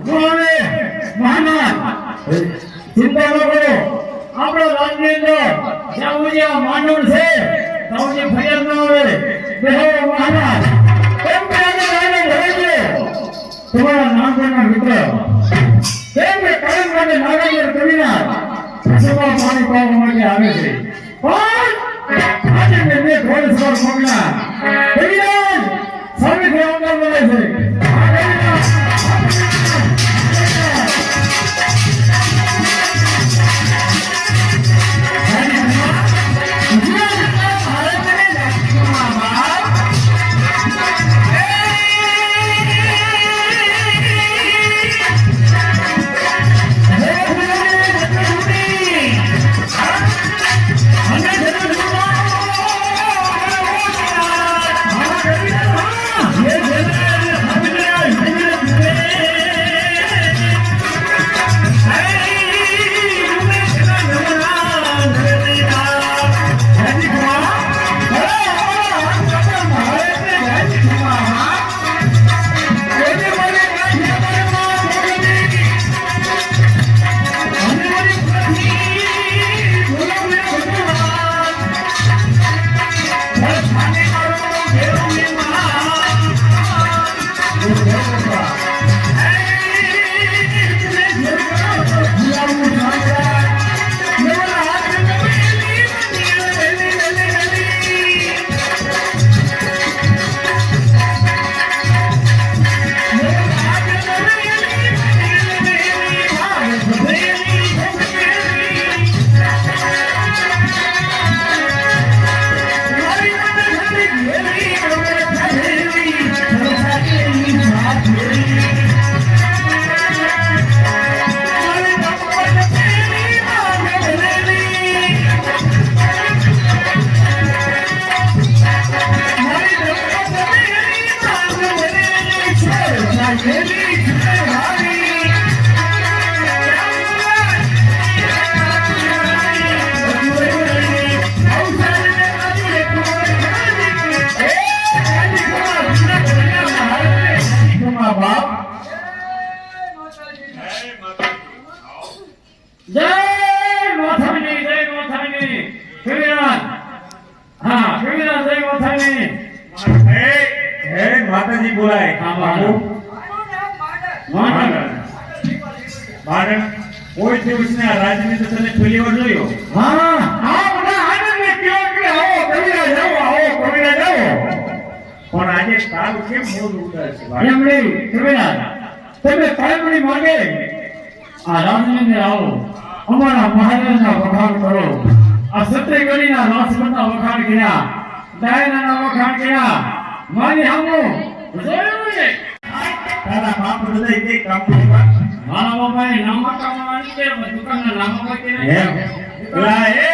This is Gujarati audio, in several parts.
બોલે મહારાજ ચિંતા ન કરો આપણો રાજની અંદર જ્યાં ઉજ્યા માંડવ છે તાવની ફરિયાદ ન આવે બેહો મહારાજ કેમ કે આજે રાને ઘરે છે તમારા નાનપણના મિત્ર કેમ કે કાયમ માટે નાગાયર કવિના સભા પાણી પાવા માટે આવે છે પણ આજે મેં થોડે સવાર મોકલા કવિરાજ સામે ખેવતા બોલે છે માતાજી બોલાય બાળક કોઈ દિવસના રાજની તો તને પહેલી વાર જોયો બધા આનંદ કયો કે આવો કવિરાજ આવો પણ આજે તારું કેમ મોઢું ઉડાડે છે એમ નહીં કવિરાજ તમે કાયમની માંગે આ રાજની અંદર આવો અમારા મહારાજના વખાણ કરો આ સત્યગઢીના રાસપરના વખાણ કર્યા ડાયનાના વખાણ કર્યા મારી હામો જોયું ને તારા બાપ હૃદય કે કામ કરવા મારા બાપાએ નામા કામવાની છે દુકાનના નામા કે એમ લા એ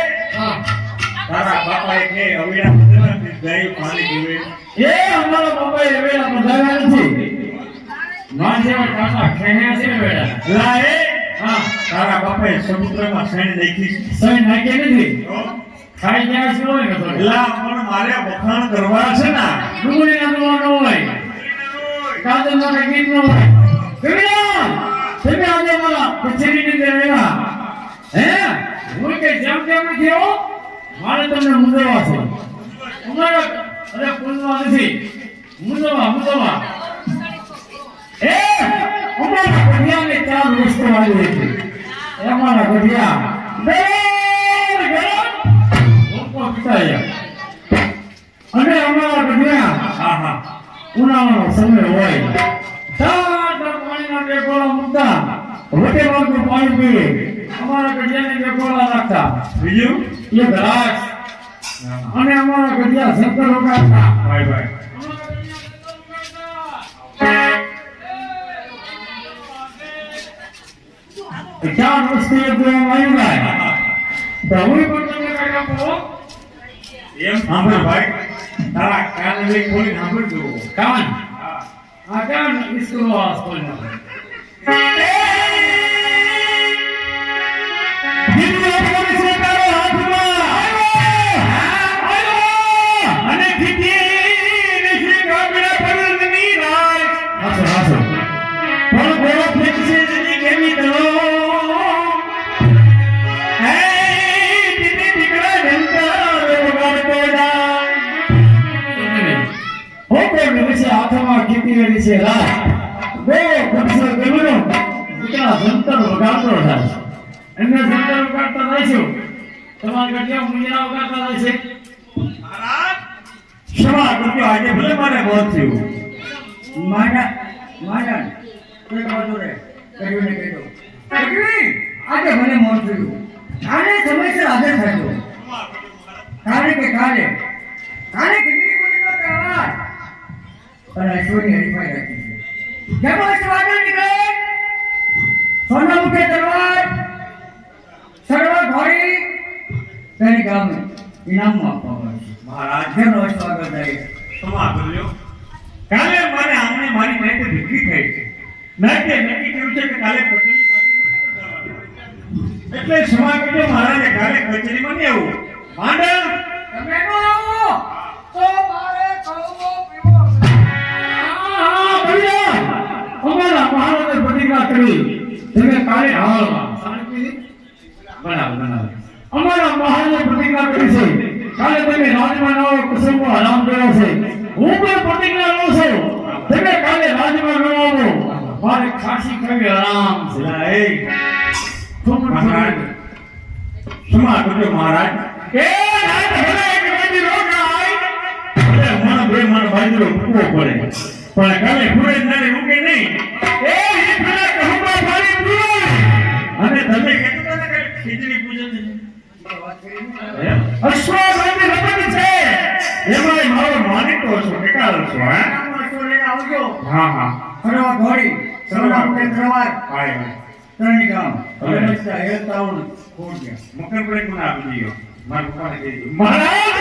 તારા બાપાએ કે અવિડા બદલાની દહીં પાણી પીવે એ અમારા બાપાએ એવેલા બધાયા નથી માજે કાકા ખેહ્યા છે વેડા લા એ હા તારા બાપાએ સમુદ્રમાં સૈન નાખી સહી નાખી નથી ખાઈ ગયા છે હોય ને તો લા પણ મારે વખાણ કરવા છે ને ડુંગળી ના દોવાનો હોય કાદર ના ગીત નો હોય કવિરા તમે આજે મારા કચેરી ની અંદર આવ્યા હે હું કે જેમ તેમ નથી હો મારે તમને મુંદરવા છે અમારા અરે પુલવા નથી મુંદરવા એ અમારા ગઢિયાને 4 વસ્તુ આવી હતી અમારા ગઢિયા અને અમારા ગઢિયા હા ઉનાળાનો સમય હોય પાણીના બે ગોળા મૂકતા વટે વાગનું પાણી પીએ અમારા ગઢિયાને બે ગોળા રાખતા બીજું એ ગ્લાસ અને અમારા ગઢિયા શંકર વગાડતા ભાઈ ભાઈ ચાર વસ્તુ દેવામાં આવ્યા તો હું પણ તમને કાંઈ આપો એમ સાંભળ ભાઈ તારા કાન લઈ ખોલી સાંભળજો કાન આ કાન ઇસ્કૂલ વાસ ખોલી મૂકી છે રાત બે વર્ષો ગમનો દીકરા જંતર વગાડતો થાય એમને જંતર વગાડતા થાય છે તમારા ગઢિયા મુંજરા વગાડતા થાય છે મહારાજ ક્ષમા કરજો આજે ભલે મારે મોત થયું મારા કોઈ વાંધો રે કર્યું ને કહી દો આજે મને મોત થયું કાલે સમયસર હાજર થજો કાલે ખીચડી પૂરી નો તહેવાર અને ઐશ્વર્ય હરીફાઈ રાખી છે જેમાં સ્વાગત નીકળે સોના મુખે તલવાર સર્વ ઘોડી તેની ગામ ઇનામમાં આપવામાં આવે છે મહારાજ જેનો સ્વાગત થાય ક્ષમા કરજો કાલે મારે આમને મારી માટે ભીખી થઈ છે નાકે નક્કી કર્યું છે કે કાલે પટેલની પાસે મને જવાનું. એટલે ક્ષમા કરજો મહારાજે કાલે કચેરીમાં નહીં આવું માંડલ તમે નો આવો તો મારે કળવો પીવો અમારા મહારાજે પ્રતિજ્ઞા કરી તમે કાલે હાલમાં બનાવ અમારા મહારાજે પ્રતિજ્ઞા કરી છે કાલે તમે રાજમાં નવો કુસુમો હરામ કર્યો છે હું પણ પ્રતિજ્ઞા લઉં છું તમે કાલે રાજમાં ન આવો મારે ખાસી કરવી હરામ છે મહારાજ ક્ષમા કરજો મહારાજ એ રાત ભલે એક રાતી રોકાય ભલે મણ બે મણ બાજરો ફૂવો પડે પણ કાલે ફૂરે જ નાની મૂકે નહીં એ પેલા કહુંબા પાણી પીવો અને તમે કહેતા હતા ને કે ખીચડી પૂજન છે એમ? અશ્વમેધની રમત છે એમાંય મારો માનીતો છો ટેકાળો છો હા આવજો હા હા સર્વ ઘોડી સોના મુખે તલવાર હાય હાય ત્રણની ગામ હવે. અવસ્થા હેતાવણ ખોડિયા મકર પડે કોને આપી દીધો મારા પપ્પાને કહી દીધું મહારાજ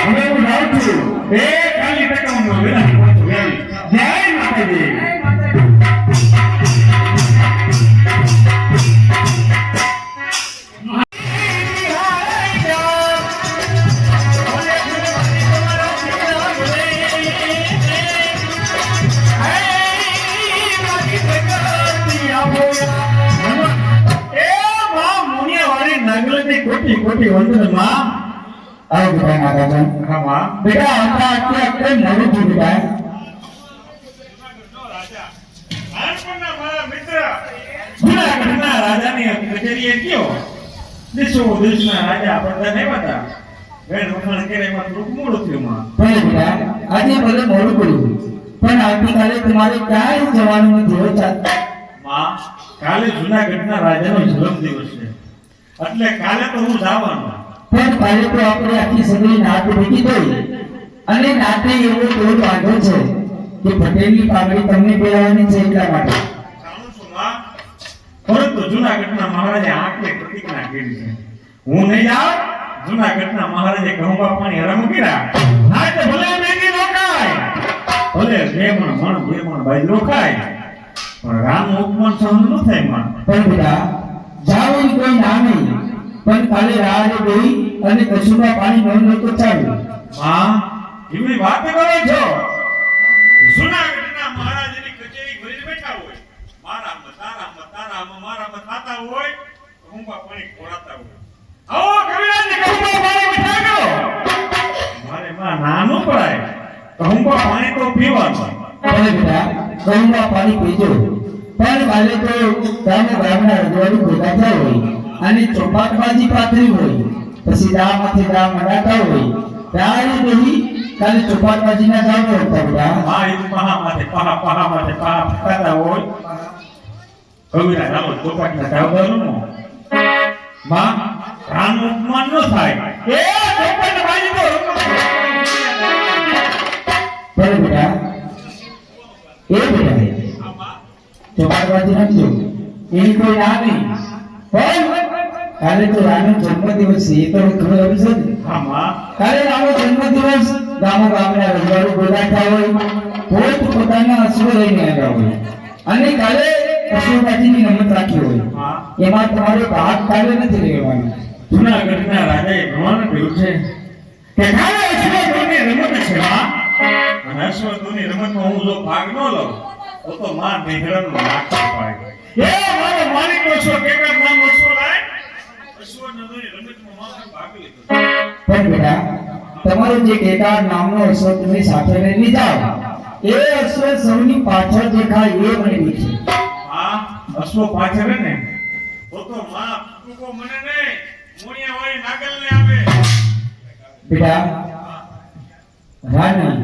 હવે હું જાઉં છું એ કાલી ટકા હું વેલા પહોંચું વેલી જય માતાજી જય માતાજી કોટી કોટી વંદન માં આવો બેટા માતાજી હા માં બેટા આપણા અત્યારે નવું થયું બેટા નાનપણના મારા મિત્ર જૂનાગઢના રાજાની કચેરીએ ગયો દેશના રાજા પડતા નહીં હતા વેણ વખાણ કરે એમાં થોડુંક મોડું થયું માં ભલે બેટા આજે ભલે મોડું પડ્યું પણ આવતીકાલે તમારે ક્યાંય જવાનું નથી હો ચાલ માં કાલે જૂનાગઢના રાજાનો જન્મ દિવસ છે એટલે કાલે તો હું જવાનો પણ કાલે તો આપણે આખી સગળી નાત ભેગી થઈ અને નાતે એવો તોડ વાંધો છે કે પટેલની પાઘડી તમને પહેરાવવાની છે એટલા માટે જાણું છું માં પરંતુ જૂનાગઢના મહારાજે આંખે પ્રતિજ્ઞા કરી છે હું નહીં જાઉં જૂનાગઢના મહારાજે કહુંબા પાણી હરામ કર્યા આ તો ભલે મેગી રોકાય ભલે બે મણ બાજરો ખાય પણ રામ ઉપમાન સહન ન થાય માં પણ બેટા જાઓ એ કોઈ ના નહીં પણ કાલે રાહે ગઈ અને કશુંમાં પાણી ન તો ચાલ્યું માં એવી વાત કરો છો જૂનાગઢના મહારાજની કચેરી ભરીને બેઠા હોય મારા મારા થતા હોય કહુંબા પાણી ખોરાતા હોય આવો કવિરાજને કહુંબા પાણી બેઠા મારે માં નાનું પડાય કહુંબા પાણી તો પીવાનું ભલે બેટા કશુંમાં પાણી પીજો પણ કાલે તો ગામના રજવાડું ભેગા થયા હોય અને ચોપાટબાજી પાથરી હોય પછી દામાંથી દામ અડાતા હોય ત્યારે બધી કાલે ચોપાટબાજી ના જાવ હતા બેટા મારી પહા માથે ફટાતા હોય કવિરાજ આવો ચોપાટના ચાવવાનું માં રામનું અપમાન ન થાય એ ચોપાટ બાજી તો ભલે બેટા એ બેટા ચોપાટબાજી રાખજો એની કોઈ ના નહીં પણ કાલે તો રાનો જન્મદિવસ છે એ તો ખબર આવી છે ને હા માં કાલે રાનો જન્મદિવસ ગામના રજવાડું ભેગા થયા હોય પોતાના અશ્વ લઈને આવ્યા હોય અને કાલે અશ્વબાજીની રમત રાખી હોય હા એમાં તમારે ભાગ કાલે નથી લેવાનો જૂનાગઢના રાજાએ ભણવાનું કહ્યું છે કે કાલે અશ્વદોની રમત છે માં અને અશ્વદોની રમતમાં હું જો ભાગ ન લઉં તો માં નિહળનનો નાક કપાય એ મારો માલિક છો કે નામ અશ્વ લાય અશ્વદોની રમતમાં માં ભાગ લીધો પણ બેટા તમારો જે કેદાર નામનો અશ્વ તમે સાથે લઈને જાઓ એ અશ્વ સૌની પાછળ દેખાય એ મને બીક છે. હા અશ્વ પાછળ હે ને તો માં ટૂંકો મને નહીં મુણિયા વાળી નાગલને આવે. બેટા રાણી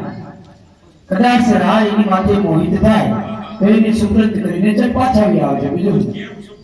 કદાચ રાય એની માથે મોહિત થાય તો એને સુપ્રત કરીને ચલ પાછા આવી આવજો બીજું કેવું શું